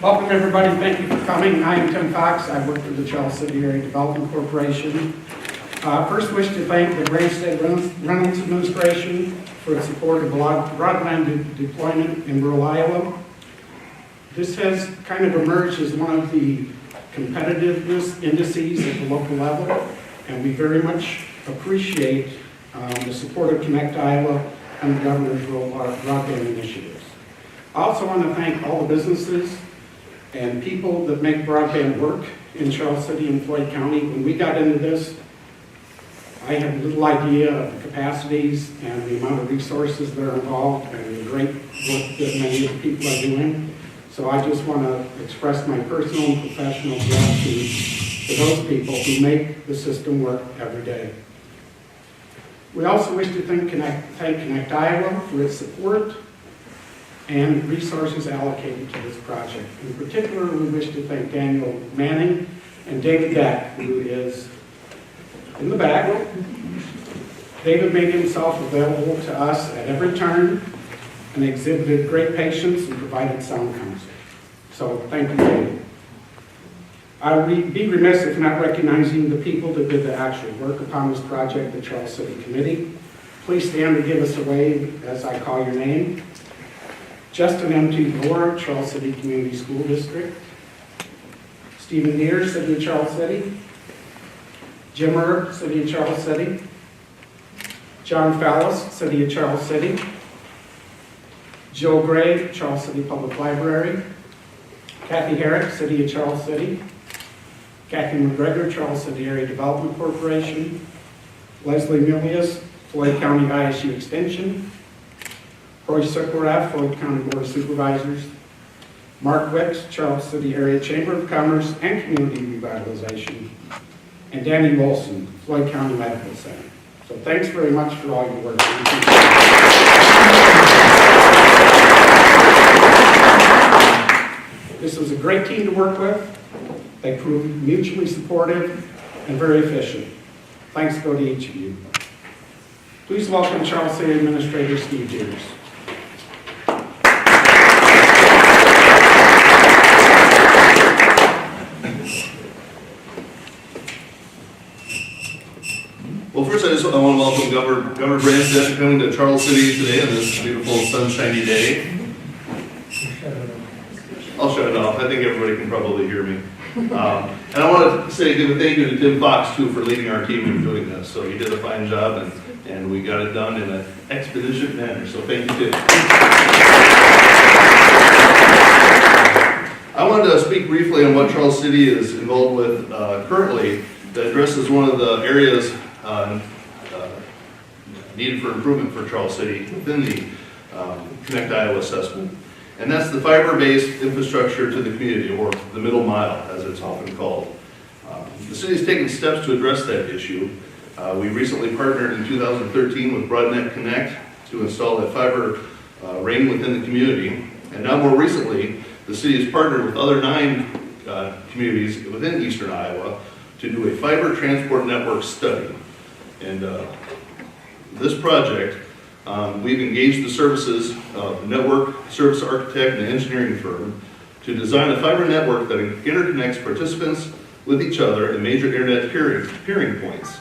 Welcome everybody, thank you for coming. I am Tim Fox, I work for the Charles City Area Development Corporation. First wish to thank the Gray State Reynolds Administration for its support of broadband deployment in rural Iowa. This has kind of emerged as one of the competitiveness indices at the local level, and we very much appreciate the support of Connect Iowa and the governor's rural broadband initiatives. I also want to thank all the businesses and people that make broadband work in Charles City and Floyd County. When we got into this, I had little idea of the capacities and the amount of resources that are involved and the great work that many of the people are doing. So I just want to express my personal and professional gratitude to those people who make the system work every day. We also wish to thank Connect Iowa for its support and resources allocated to this project. In particular, we wish to thank Daniel Manning and David Beck, who is in the back. David made himself available to us at every turn and exhibited great patience and provided sound counsel. So thank you, David. I would be remiss if not recognizing the people that did the actual work upon this project, the Charles City Committee. Please stand and give us a wave as I call your name. Justin M.T. Gore, Charles City Community School District. Stephen Deere, City of Charles City. Jim Erb, City of Charles City. John Fallis, City of Charles City. Joe Gray, Charles City Public Library. Kathy Herrick, City of Charles City. Kathy McGregor, Charles City Area Development Corporation. Leslie Milius, Floyd County ISU Extension. Roy Suklaraf, Floyd County Board of Supervisors. Mark Wicks, Charles City Area Chamber of Commerce and Community Revitalization. And Danny Wilson, Floyd County Medical Center. So thanks very much for all your work. This was a great team to work with. They proved mutually supportive and very efficient. Thanks go to each of you. Please welcome Charles City Administrator Steve Deers. Well, first I want to welcome Governor Branstad for coming to Charles City today on this beautiful sunshiny day. I'll shut it off. I think everybody can probably hear me. And I want to give a thank you to Tim Fox too for leading our team in doing this. So he did a fine job and we got it done in an expeditious manner. So thank you, Tim. I wanted to speak briefly on what Charles City is involved with currently that addresses one of the areas needed for improvement for Charles City within the Connect Iowa assessment. And that's the fiber-based infrastructure to the community, or the middle mile, as it's often called. The city has taken steps to address that issue. We recently partnered in 2013 with BroadNet Connect to install that fiber ring within the community. And now more recently, the city has partnered with other 9 communities within eastern Iowa to do a fiber transport network study. And this project, we've engaged the services of network service architect and engineering firm to design a fiber network that interconnects participants with each other in major internet peering points.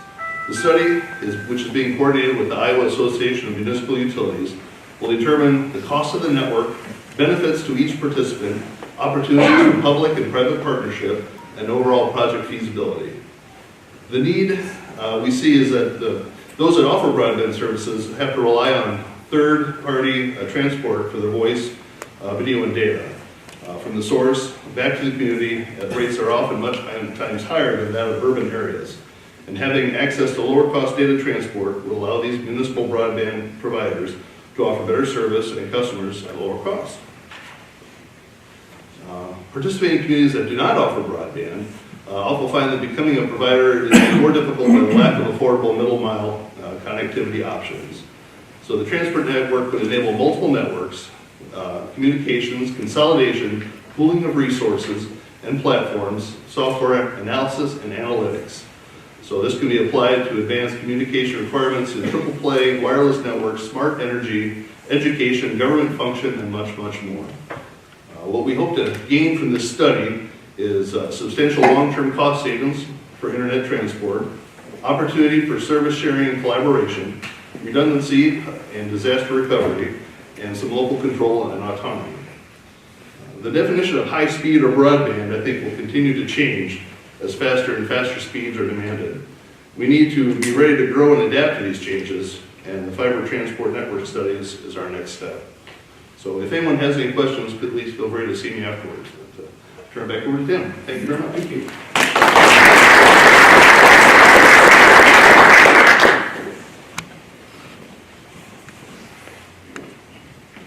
The study, which is being coordinated with the Iowa Association of Municipal Utilities, will determine the cost of the network, benefits to each participant, opportunities for public and private partnership, and overall project feasibility. The need we see is that those that offer broadband services have to rely on third-party transport for their voice, video, and data from the source back to the community at rates that are often much times higher than that of urban areas. And having access to lower-cost data transport will allow these municipal broadband providers to offer better service and customers at lower cost. Participating communities that do not offer broadband often find that becoming a provider is more difficult by the lack of affordable middle mile connectivity options. So the transport network would enable multiple networks, communications, consolidation, pooling of resources and platforms, software analysis and analytics. So this can be applied to advanced communication requirements in triple play, wireless networks, smart energy, education, government function, and much, much more. What we hope to gain from this study is substantial long-term cost savings for internet transport, opportunity for service sharing and collaboration, redundancy and disaster recovery, and some local control and autonomy. The definition of high speed or broadband, I think, will continue to change as faster and faster speeds are demanded. We need to be ready to grow and adapt to these changes, and the fiber transport network studies is our next step. So if anyone has any questions, please feel free to see me afterwards. But, turn it back over to Tim. Thank you very much. Thank you.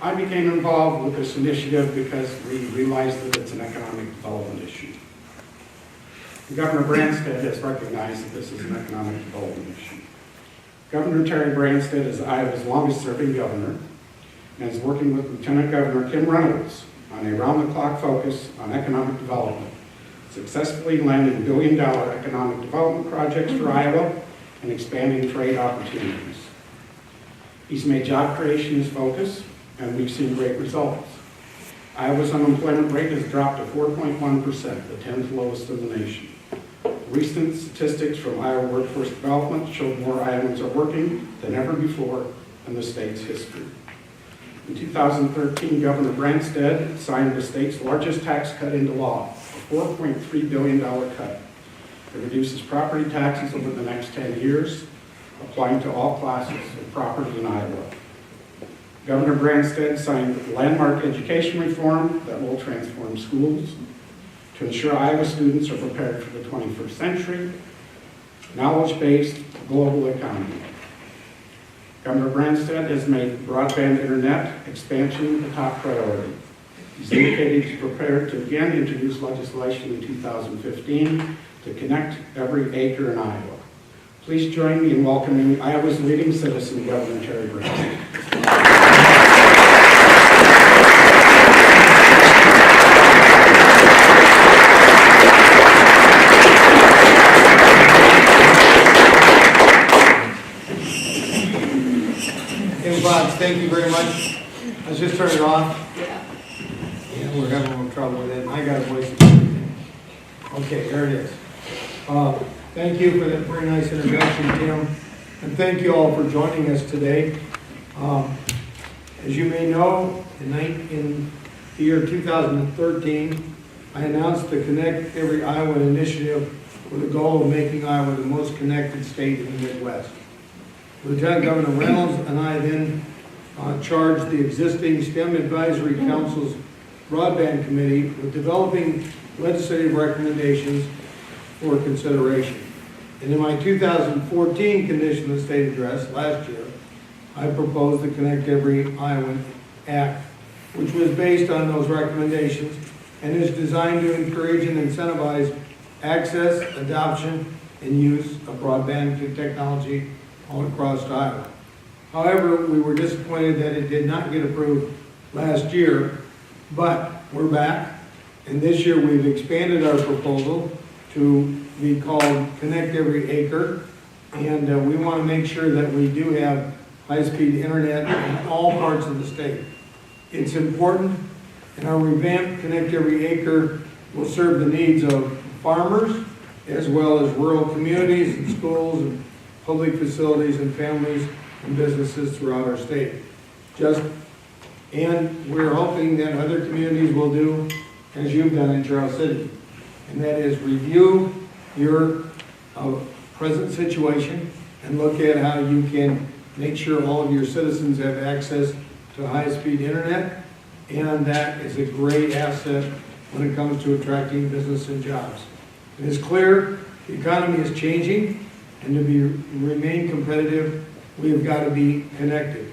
I became involved with this initiative because we realized that it's an economic development issue. Governor Branstad has recognized that this is an economic development issue. Governor Terry Branstad is Iowa's longest-serving governor and is working with Lieutenant Governor Kim Reynolds on a round-the-clock focus on economic development, successfully landing billion-dollar economic development projects for Iowa and expanding trade opportunities. He's made job creation his focus, and we've seen great results. Iowa's unemployment rate has dropped to 4.1%, the 10th lowest in the nation. Recent statistics from Iowa Workforce Development showed more Iowans are working than ever before in the state's history. In 2013, Governor Branstad signed the state's largest tax cut into law, a $4.3 billion cut. It reduces property taxes over the next 10 years, applying to all classes of property in Iowa. Governor Branstad signed landmark education reform that will transform schools to ensure Iowa students are prepared for the 21st century, knowledge-based global economy. Governor Branstad has made broadband internet expansion a top priority. He's indicated he's prepared to again introduce legislation in 2015 to connect every acre in Iowa. Please join me in welcoming Iowa's leading citizen, Governor Terry Branstad. Thank you very much. Let's just turn it off. Yeah, we're having a little trouble with it. I got a voice. Okay, there it is. Thank you for that very nice introduction, Tim. And thank you all for joining us today. As you may know, in the year 2013, I announced the Connect Every Iowa initiative with the goal of making Iowa the most connected state in the Midwest. Lieutenant Governor Reynolds and I then charged the existing STEM Advisory Council's Broadband Committee with developing legislative recommendations for consideration. And in my 2014 Condition of State Address last year, I proposed the Connect Every Iowan Act, which was based on those recommendations and is designed to encourage and incentivize access, adoption, and use of broadband technology all across Iowa. However, we were disappointed that it did not get approved last year, but we're back, and this year we've expanded our proposal to be called Connect Every Acre, and we want to make sure that we do have high-speed internet in all parts of the state. It's important, and our revamped Connect Every Acre will serve the needs of farmers, as well as rural communities and schools and public facilities and families and businesses throughout our state. And we're hoping that other communities will do as you've done in Charles City, and that is review your present situation and look at how you can make sure all of your citizens have access to high-speed internet, and that is a great asset when it comes to attracting business and jobs. It is clear the economy is changing, and to remain competitive, we have got to be connected.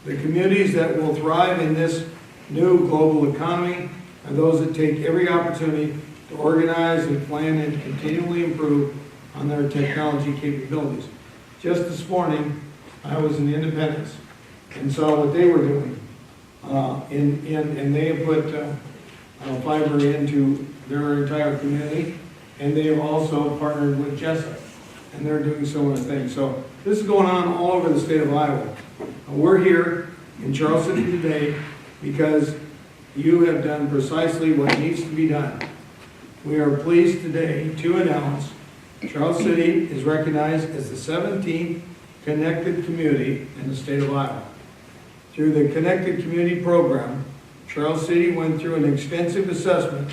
The communities that will thrive in this new global economy are those that take every opportunity to organize and plan and continually improve on their technology capabilities. Just this morning, I was in Independence and saw what they were doing. And they have put fiber into their entire community, and they have also partnered with Jessup, and they're doing similar things. So this is going on all over the state of Iowa. We're here in Charles City today because you have done precisely what needs to be done. We are pleased today to announce Charles City is recognized as the 17th connected community in the state of Iowa. Through the Connected Community Program, Charles City went through an extensive assessment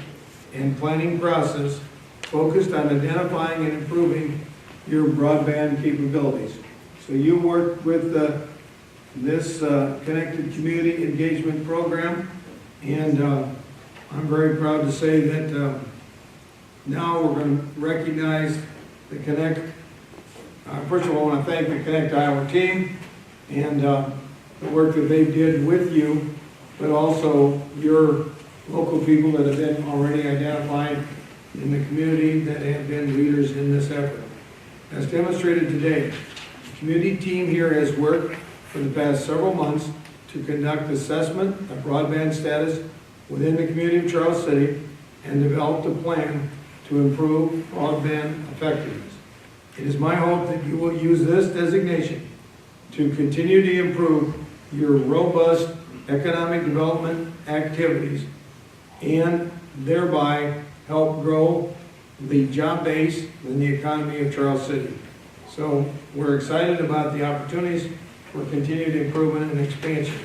and planning process focused on identifying and improving your broadband capabilities. So you worked with this Connected Community Engagement Program, and I'm very proud to say that now we're going to recognize the Connect. First of all, I want to thank the Connect Iowa team and the work that they did with you, but also your local people that have been already identified in the community that have been leaders in this effort. As demonstrated today, the community team here has worked for the past several months to conduct assessment of broadband status within the community of Charles City and developed a plan to improve broadband effectiveness. It is my hope that you will use this designation to continue to improve your robust economic development activities and thereby help grow the job base and the economy of Charles City. So we're excited about the opportunities for continued improvement and expansion.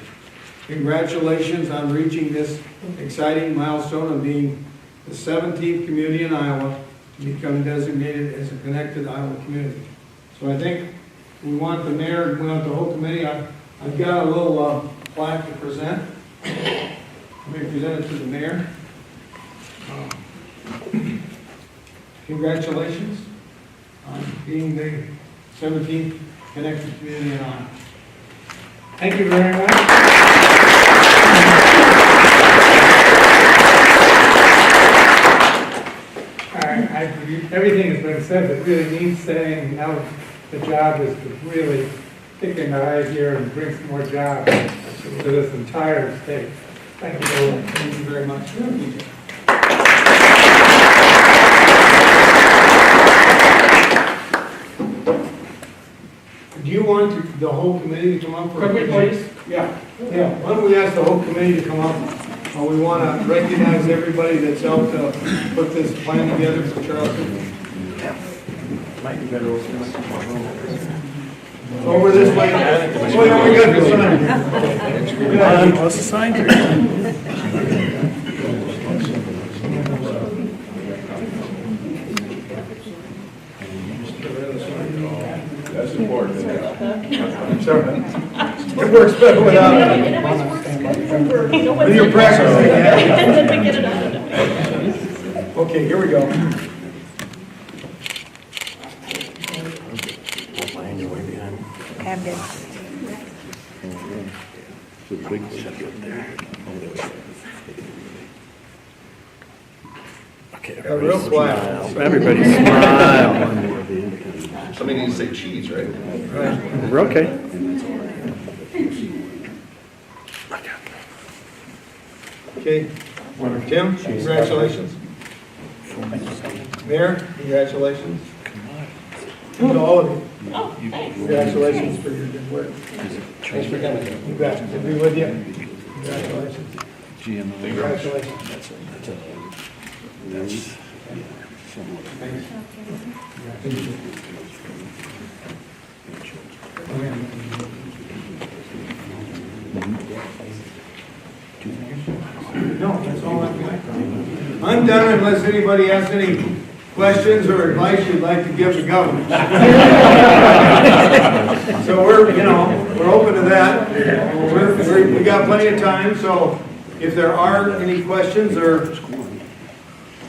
Congratulations on reaching this exciting milestone of being the 17th community in Iowa to become designated as a connected Iowa community. So I think we want the mayor, we want the whole committee. I've got a little plaque to present. Let me present it to the mayor. Congratulations on being the 17th connected community in Iowa. Thank you very much. Everything has been said that really needs saying. Now the job is to really kick in the high gear and bring some more jobs to this entire state. Thank you very much. Thank you very much. Do you want the whole committee to come up? Could we please? Yeah. Yeah, why don't we ask the whole committee to come up? We want to recognize everybody that's helped put this plan together for Charleston. Might be better Over this way. Oh, yeah, we got the sign. what's the sign? That's important. Sorry. It works better without it. With your practice. Okay, here we go. Okay, Real quiet. everybody smile. Somebody needs to say cheese, right? We're okay. Okay, Tim, congratulations. Mayor, congratulations. To all of you. Congratulations for your good work. Thanks for coming. You bet. We'll be with you. Congratulations. Congratulations. No, that's all I've got. I'm done unless anybody has any questions or advice you'd like to give the government. So we're open to that. We got plenty of time, so if there are any questions or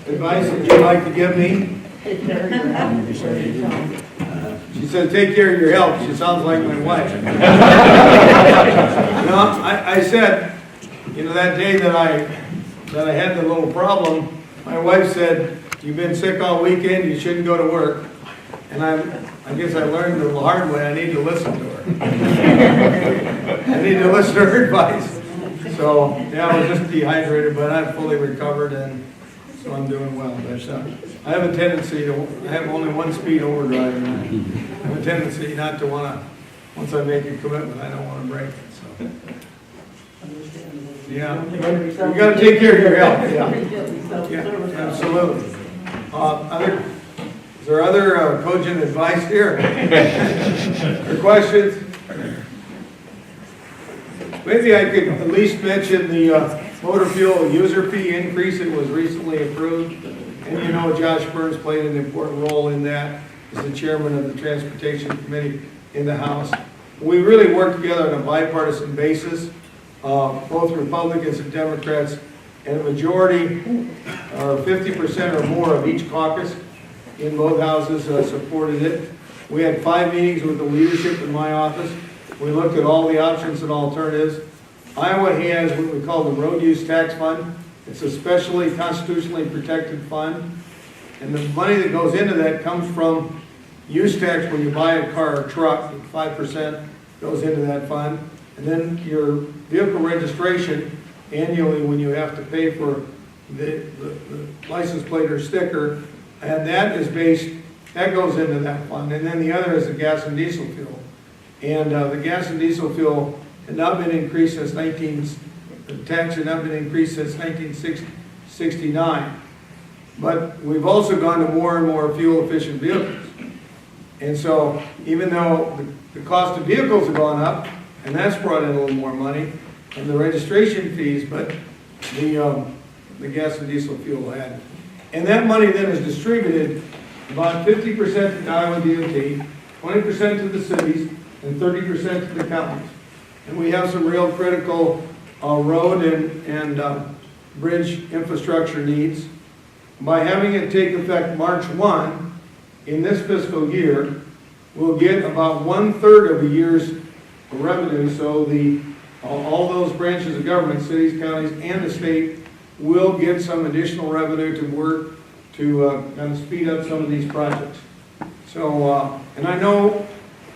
advice that you'd like to give me. She said, take care of your health. She sounds like my wife. No, I said, that day that I had the little problem, my wife said, you've been sick all weekend, you shouldn't go to work. And I guess I learned the hard way, I need to listen to her. I need to listen to her advice. So, yeah, I was just dehydrated, but I'm fully recovered, and so I'm doing well. But I have a tendency I have only one speed overdrive, and I have a tendency not to want to, once I make a commitment, I don't want to break it. So Yeah, you gotta take care of your health, yeah, absolutely. Is there other cogent advice here? Or questions? Maybe I could at least mention the motor fuel user fee increase that was recently approved. And you know, Josh Burns played an important role in that as the chairman of the Transportation Committee in the House. We really worked together on a bipartisan basis, both Republicans and Democrats, and a majority, or 50% or more of each caucus in both houses supported it. We had 5 meetings with the leadership in my office. We looked at all the options and alternatives. Iowa has what we call the Road Use Tax Fund. It's a specially constitutionally protected fund. And the money that goes into that comes from use tax when you buy a car or truck. 5% goes into that fund. And then your vehicle registration annually when you have to pay for the license plate or sticker. And that is that goes into that fund. And then the other is the gas and diesel fuel. And the gas and diesel fuel had not been increased since the tax had not been increased since 1969. But we've also gone to more and more fuel efficient vehicles. And so even though the cost of vehicles have gone up, and that's brought in a little more money, and the registration fees, but the gas and diesel fuel had. And that money then is distributed about 50% to Iowa DOT, 20% to the cities, and 30% to the counties. And we have some real critical road and bridge infrastructure needs. By having it take effect March 1 in this fiscal year, we'll get about 1/3 of a year's revenue. So all those branches of government, cities, counties, and the state, will get some additional revenue to work to kind of speed up some of these projects. So, and I know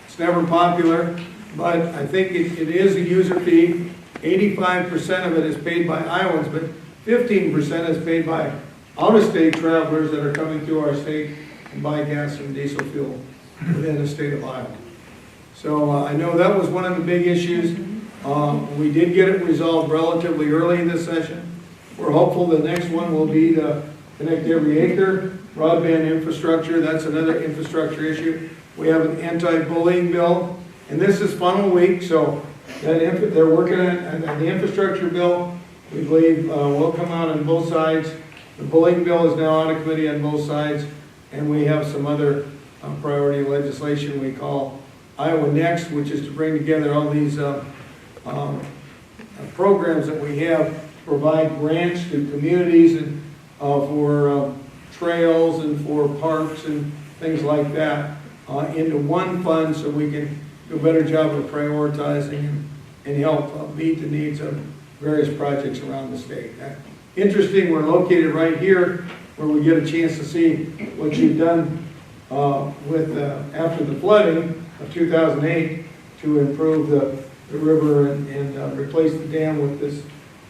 it's never popular, but I think it is a user fee. 85% of it is paid by Iowans, but 15% is paid by out-of-state travelers that are coming through our state and buy gas and diesel fuel within the state of Iowa. So I know that was one of the big issues. We did get it resolved relatively early in this session. We're hopeful the next one will be the Connect Every Acre broadband infrastructure. That's another infrastructure issue. We have an anti-bullying bill, and this is funnel week, so they're working on the infrastructure bill. We believe will come out on both sides. The bullying bill is now out of committee on both sides, and we have some other priority legislation we call Iowa Next, which is to bring together all these programs that we have to provide grants to communities and for trails and for parks and things like that into one fund so we can do a better job of prioritizing and help meet the needs of various projects around the state. Interesting, we're located right here where we get a chance to see what you've done with after the flooding of 2008 to improve the river and replace the dam with this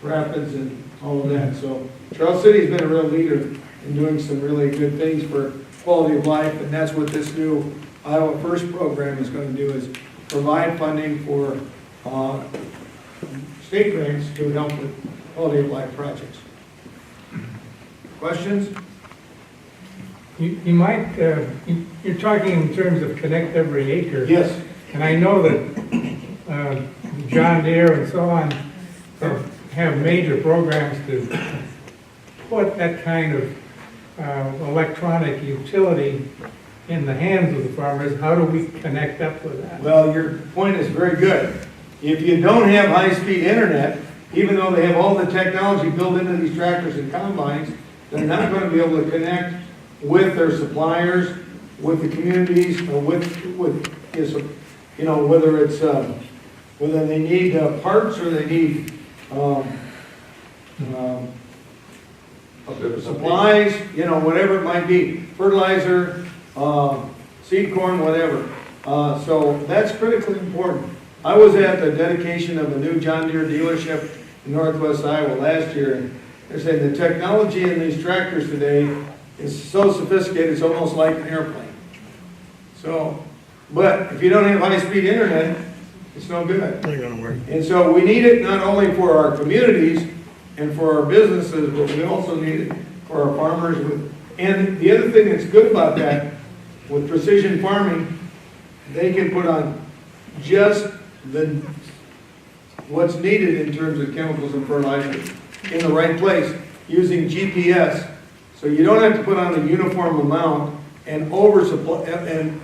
rapids and all of that. So Charles City has been a real leader in doing some really good things for quality of life, and that's what this new Iowa First program is going to do, is provide funding for state grants to help with quality of life projects. Questions? You might, you're talking in terms of Connect Every Acre. Yes. And I know that John Deere and so on have major programs to put that kind of electronic utility in the hands of the farmers. How do we connect up with that? Well, your point is very good. If you don't have high-speed internet, even though they have all the technology built into these tractors and combines, they're not going to be able to connect with their suppliers, with the communities, or with you know, whether it's whether they need parts or they need supplies, you know, whatever it might be, fertilizer, seed corn, whatever. So that's critically important. I was at the dedication of a new John Deere dealership in Northwest Iowa last year, and they're saying the technology in these tractors today is so sophisticated, it's almost like an airplane. So, but if you don't have high-speed internet, It's no good. They're gonna work. And so we need it not only for our communities and for our businesses, but we also need it for our farmers. And the other thing that's good about that, with precision farming, they can put on just what's needed in terms of chemicals and fertilizers in the right place using GPS. So you don't have to put on a uniform amount and oversupply and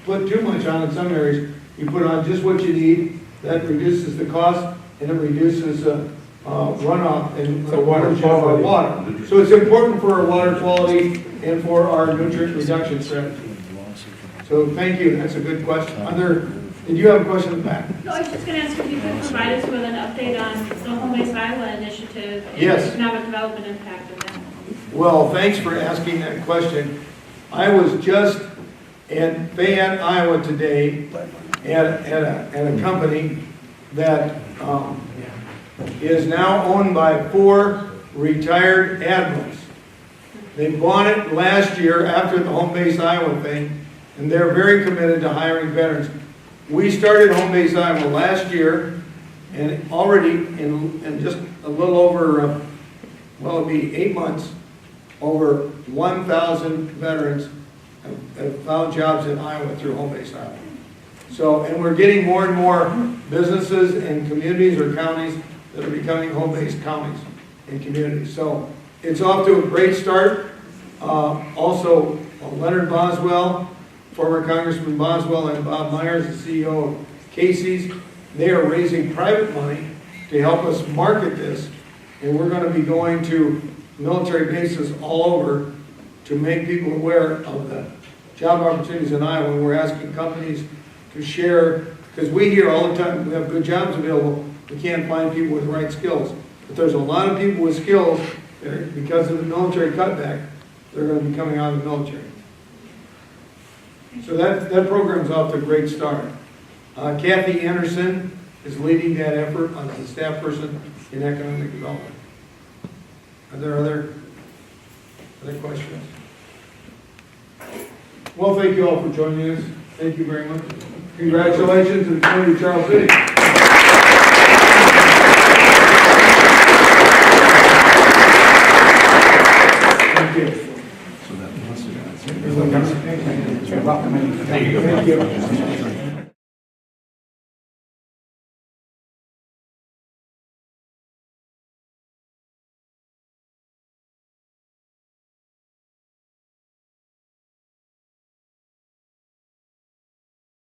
put too much on in some areas. You put on just what you need. That reduces the cost and it reduces runoff and So water quality. water. So it's important for our water quality and for our nutrient reduction strategy. So thank you. That's a good question. Did you have a question in the back? No, I was just going to ask if you could provide us with an update on the Home-Based Iowa Initiative and Yes. the economic development impact of that. Well, thanks for asking that question. I was just in Fayette, Iowa today at a company that is now owned by 4 retired admirals. They bought it last year after the Home-Based Iowa thing, and they're very committed to hiring veterans. We started Home-Based Iowa last year, and already in just a little over, well, it'll be 8 months, over 1,000 veterans have found jobs in Iowa through Home-Based Iowa. So, and we're getting more and more businesses and communities or counties that are becoming home-based counties and communities. So it's off to a great start. Also, Leonard Boswell, former Congressman Boswell, and Bob Myers, the CEO of Casey's, they are raising private money to help us market this. And we're going to be going to military bases all over to make people aware of the job opportunities in Iowa. And we're asking companies to share, because we hear all the time, we have good jobs available, we can't find people with the right skills. But there's a lot of people with skills that are, because of the military cutback, they're going to be coming out of the military. So that program's off to a great start. Kathy Anderson is leading that effort as the staff person in economic development. Are there other questions? Well, thank you all for joining us. Thank you very much. Congratulations to the community of Charles City. Thank you. You're welcome. Thank you.